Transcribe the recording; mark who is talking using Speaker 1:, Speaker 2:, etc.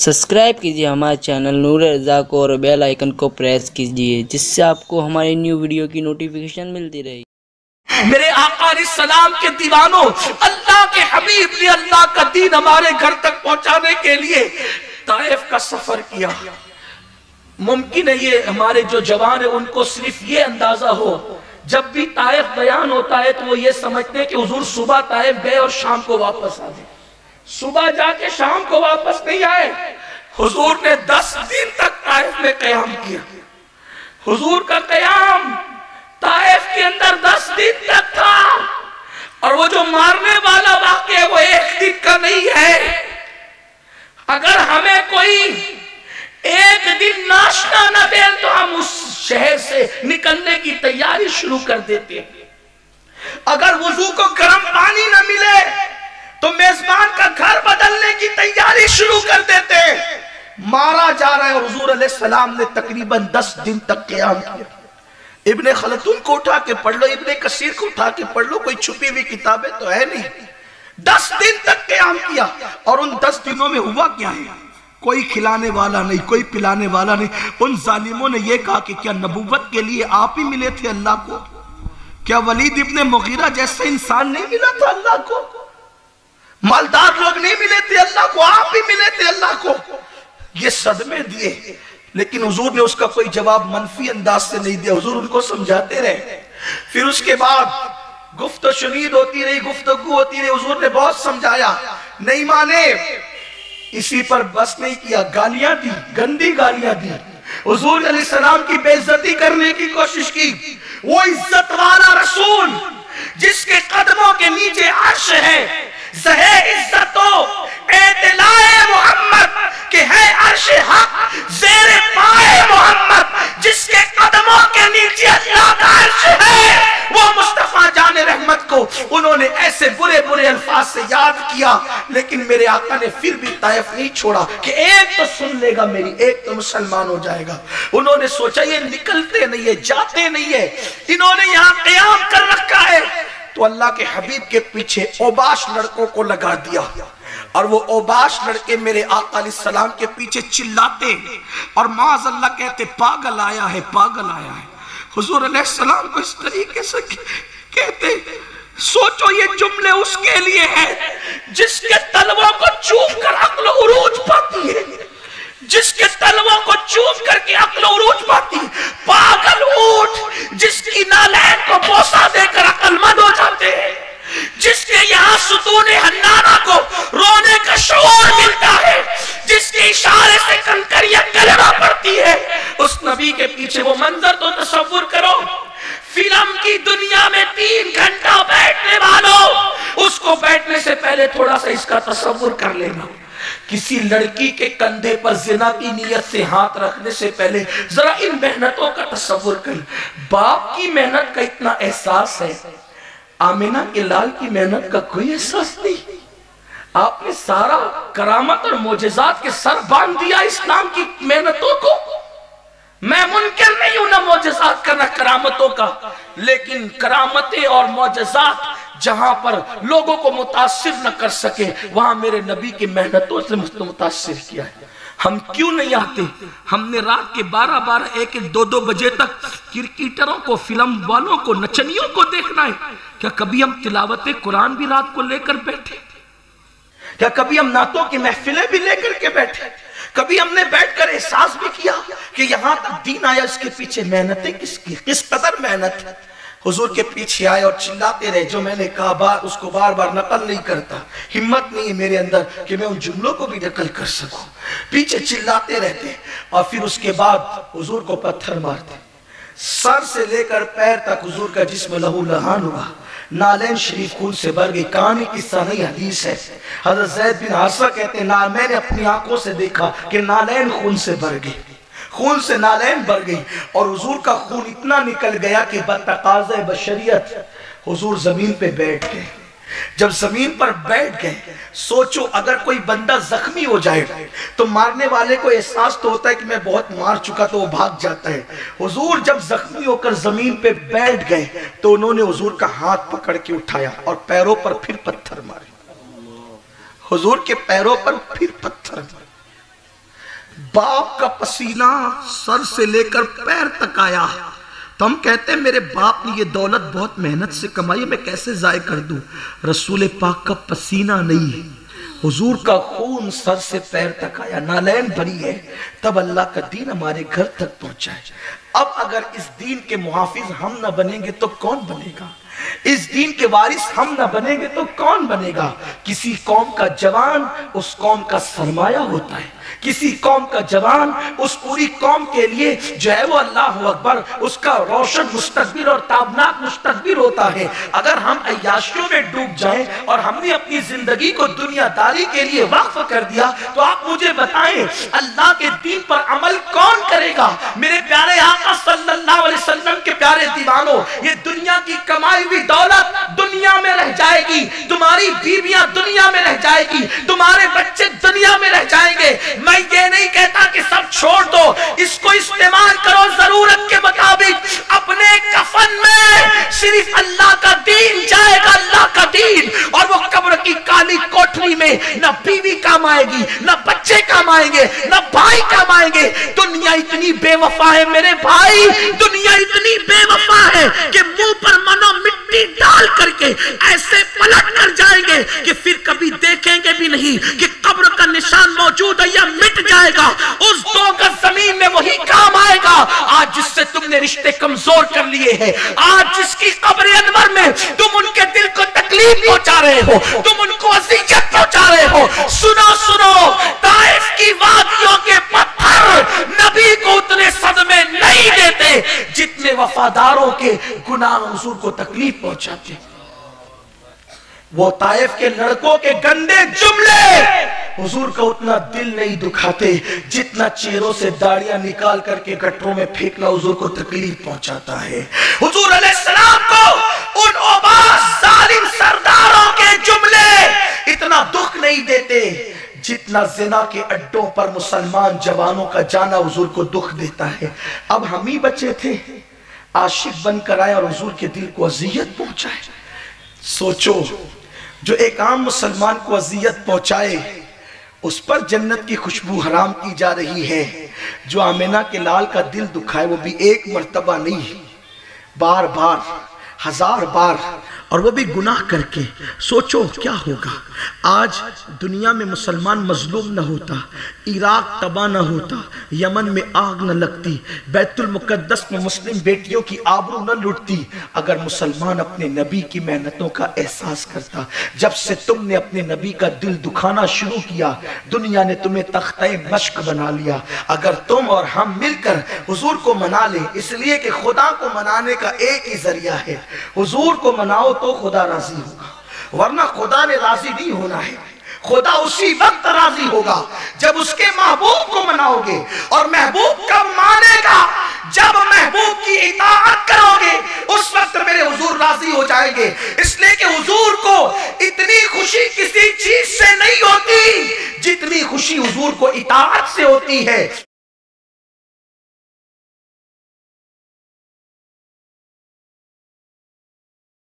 Speaker 1: Subscribe कीजिए हमारे channel नूर रज़ा को और बेल आइकन को प्रेस कीजिए जिससे आपको हमारी न्यू वीडियो की नोटिफिकेशन मिलती रहे।
Speaker 2: मेरे आका अलैहिस्सलाम के दीवानों, अल्लाह के हबीब ने अल्लाह का दीन हमारे घर तक पहुंचाने के लिए ताइफ का सफर किया। मुमकिन है ये हमारे जो जवान है उनको सिर्फ ये अंदाजा हो, जब भी ताइफ बयान होता है तो वो ये समझते हैं कि हुजूर सुबह ताइफ गए और शाम को वापस आ गए। सुबह जाके शाम को वापस नहीं आए। हुजूर ने 10 दिन तक ताइफ में क़याम किया। हुजूर का क़याम ताइफ के अंदर 10 दिन तक था। और वो जो मारने वाला वाक़या वो एक दिन का नहीं है। अगर हमें कोई एक दिन नाश्ता न दे तो हम उस शहर से निकलने की तैयारी शुरू कर देते हैं। अगर वुजू को गर्म पानी न मिले तो मेजबान का घर बदलने की तैयारी शुरू कर देते हैं। मारा जा रहा है और हुजूर अलैहिस्सलाम ने तकरीबन 10 दिन तक क़याम किया। इब्ने खलदून को उठा के पढ़ लो, इब्ने कसीर को उठा के पढ़ लो, कोई छुपी हुई किताबें तो है नहीं। 10 दिन तक क़याम किया। और उन 10 दिनों में हुआ क्या है? कोई खिलाने वाला नहीं, कोई पिलाने वाला नहीं। उन जालिमों ने यह कहा कि क्या नबूवत के लिए आप ही मिले थे अल्लाह को? क्या वलीद इब्ने मुगीरा जैसे इंसान नहीं मिला था अल्लाह को? मालदार लोग नहीं मिले थे अल्लाह को? आप ही मिले थे अल्लाह को? ये सदमे दिए, लेकिन हुजूर ने उसका कोई जवाब मनफी अंदाज से नहीं दिया। हुजूर उनको समझाते रहे। फिर उसके बाद गुफ्तगू शनीद होती रही, गुफ्तगू होती रही। हुजूर ने बहुत समझाया, नहीं माने। इसी पर बस नहीं किया, गालियां दी, गंदी गालियां दी। हुजूर अलैहिस्सलाम की बेइज्जती करने की कोशिश की। वो इज्जत वाला रसूल जिसके कदमों के नीचे अर्श है, ज़हे इज्जतो एतलाए मोहम्मद के है अर्श हक ज़ेरे पाए मोहम्मद, जिसके कदमों के नीचे अल्लाह का अर्श है। वो मुस्तफा जाने रहमत को उन्होंने ऐसे बुरे बुरे अल्फाज से याद किया, लेकिन मेरे आका ने फिर भी ताइफ नहीं छोड़ा कि एक तो सुन लेगा मेरी, एक तो मुसलमान हो जाएगा। उन्होंने सोचा ये निकलते नहीं है, जाते नहीं है, इन्होंने यहाँ क़याम कर रखा है। तो अल्लाह के हबीब के पीछे ओबाश लड़कों को लगा दिया। और वो ओबाश लड़के मेरे आका अलैहिस्सलाम के पीछे चिल्लाते और माज़अल्लाह कहते पागल आया है, पागल आया है। हुजूर अलैहिस्सलाम को इस तरीके से कहते। सोचो ये जुमले उसके लिए है जिसके तलवों को चूम कर अक्ल उरूज पाती है, जिसके तलवों को चूम करके अक्ल उरूज पाती। पागल ऊंट जिसकी नालैन को बोसा देकर अक्लमंद हो जाते हैं, जिसके यहाँ सुतूने हन्नाना को रोने का शऊर मिलता है, जिसके इशारे से कंकरियां कलमा पड़ती है, उस नबी के पीछे वो मंजर तो तसव्वुर करो। फिल्म की दुनिया में 3 घंटा बैठने वालों, उसको बैठने से पहले थोड़ा सा इसका तसव्वुर कर लेना। किसी लड़की के कंधे पर जिना की नियत से हाथ रखने से पहले जरा इन मेहनतों का तसव्वुर कर। बाप की मेहनत का इतना एहसास है, आमिना के लाल की मेहनत का कोई एहसास नहीं। आपने सारा करामत और मोजेजात के सर बांध दिया इस्लाम की मेहनतों को। मैं मुनकिर नहीं हूं ना मोजेजात का ना करामतों का, लेकिन करामतें और मोजेजात जहां पर लोगों को मुतासिर न कर सके, वहां मेरे नबी की मेहनतों से मुतासिर किया है। हम क्यों नहीं आते? हमने रात के 12-12, 1-1, 2-2 बजे तक क्रिकेटरों को, फिल्म वालों को, नचनियों को देखना है। क्या कभी हम तिलावत कुरान भी रात को लेकर बैठे? क्या कभी हम नातों की महफिलें भी लेकर के बैठे? कभी हमने बैठकर एहसास भी किया कि यहां तक दीन आया, इसके पीछे मेहनतें किसकी, किस कदर मेहनत है? हुजूर के पीछे आए और चिल्लाते रहे। जो मैंने कहा उसको बार बार नकल नहीं करता, हिम्मत नहीं है मेरे अंदर कि मैं उन जुमलों को भी नकल कर सकूं। पीछे चिल्लाते रहते और फिर उसके बाद हुजूर को पत्थर मारते। सर से लेकर पैर तक हुजूर का जिस्म लहू लहान हुआ। नालैन शरीफ खून से भर गई। कहानी किस्सा नहीं, हदीस है। हज़रत ज़ैद बिन हारिसा कहते हैं, मैंने अपनी आंखों से देखा कि नालैन खून से भर गई, खून से नालैन भर गई। और हुजूर का खून इतना निकल गया कि बतकाज़े बशरियत हुजूर जमीन पे बैठ गए। जब जमीन पर बैठ गए, सोचो अगर कोई बंदा जख्मी हो जाए तो मारने वाले को एहसास तो होता है कि मैं बहुत मार चुका, तो वो भाग जाता है। हुजूर जब जख्मी होकर जमीन पे बैठ गए तो उन्होंने हुजूर का हाथ पकड़ के उठाया और पैरों पर फिर पत्थर मारे। हुजूर के पैरों पर फिर पत्थर मारे। باپ کا پسینہ سر سے لے کر پیر تک آیا تو ہم کہتے ہیں میرے باپ نے یہ دولت بہت محنت سے کمائی، میں کیسے ضائع کر دوں؟ رسول پاک کا پسینہ نہیں، حضور کا خون سر سے پیر تک آیا، نالین بھری ہے، تب اللہ کا دین ہمارے گھر تک پہنچا ہے۔ اب اگر اس دین کے محافظ ہم نہ بنیں گے تو کون بنے گا؟ اس دین کے وارث ہم نہ بنیں گے تو کون بنے گا؟ کسی قوم کا جوان اس قوم کا سرمایہ ہوتا ہے، کسی قوم کا جوان اس پوری قوم کے لیے جو ہے وہ اللہ اکبر اس کا روشن مستقبل اور تابناک مستقبل ہوتا ہے۔ اگر ہم عیاشیوں میں ڈوب جائیں اور ہم نے اپنی زندگی کو دنیا داری کے لیے وقف کر دیا تو آپ مجھے بتائیں اللہ کے دین پر عمل کون کرے گا؟ میرے پیارے آقا صلی اللہ علیہ وسلم کے پیارے دیوانوں، یہ دنیا کی کمائی ہوئی دولت دنیا میں رہ جائے گی، تمہاری بیویاں دنیا میں رہ جائے گی، تمہارے بچے دنیا میں رہ جائیں گے۔ میں یہ نہیں کہتا کہ سب چھوڑ دو، اس کو استعمال کرو ضرورت کے مطابق۔ اپنے کفن میں صرف اللہ کا دین جائے گا، اللہ کا دین، اور وہ قبر کی کالی کوٹھری میں نہ بیوی کام آئے گی، نہ بچے کام آئیں گے، نہ بھائی کام آئیں گے۔ دنیا اتنی بے وفا ہے میرے بھائی، دنیا اتنی بے وفا ہے کہ منہ پر منو مٹی ڈال کر کے ایسے پلٹ کر جائیں گے کہ پھر کبھی دیکھیں گے بھی نہیں کہ قبر کا نشان موجود ہے یا مٹ جائے گا۔ اس 2 گز زمین میں وہی کام آئے گا آج جس سے تم نے رشتے کمزور کر لیے ہیں، آج جس کی قبر انور میں تم ان کے دل کو تکلیف پہنچا رہے ہو، تم ان کو اذیت پہنچا رہے ہو۔ سنو سنو، طائف کی وادیوں کے پتھر نبی کو اتنے صدمے نہیں دیتے جتنے وفاداروں کے گناہ حضور کو تکلیف پہنچاتے۔ وہ طائف کے لڑکوں کے گندے جملے حضور کا اتنا دل نہیں دکھاتے جتنا چہروں سے داڑیاں نکال کر کے گٹروں میں پھینکنا حضور کو تکلیف پہنچاتا ہے۔ حضور علیہ السلام کو ان عباس ظالم سرداروں کے جملے اتنا دکھ نہیں دیتے جتنا زنا کے اڈوں پر مسلمان جوانوں کا جانا حضور کو دکھ دیتا ہے۔ اب ہم ہی بچے تھے، عاشق بن کر آئے اور حضور کے دل کو اذیت پہنچائے۔ سوچو، جو ایک عام مسلمان کو اذیت پہنچائے اس پر جنت کی خوشبو حرام کی جا رہی ہے، جو آمینہ کے لال کا دل دکھائے وہ بھی ایک مرتبہ نہیں، بار بار، 1000 بار، اور وہ بھی گناہ کر کے۔ سوچو کیا ہوگا آج دنیا میں مسلمان مظلوم نہ ہوتا، عراق تباہ نہ ہوتا، یمن میں آگ نہ لگتی، بیت المقدس میں مسلم بیٹیوں کی آبرو نہ لٹتی، اگر مسلمان اپنے نبی کی محنتوں کا احساس کرتا۔ جب سے تم نے اپنے نبی کا دل دکھانا شروع کیا دنیا نے تمہیں تختہ مشق بنا لیا۔ اگر تم اور ہم مل کر حضور کو منا لیں، اس لیے کہ خدا کو منانے کا ایک ہی ذریعہ ہے، حضور کو مناؤ تو خدا راضی ہوگا، ورنہ خدا نے راضی نہیں ہونا ہے۔ خدا اسی وقت راضی ہوگا جب اس کے محبوب کو مناؤ گے، اور محبوب کب مانے گا؟ جب محبوب کی اطاعت کرو گے، اس وقت میرے حضور راضی ہو جائیں گے۔ اس لیے کہ حضور کو اتنی خوشی کسی چیز سے نہیں ہوتی جتنی خوشی حضور کو اطاعت سے ہوتی ہے۔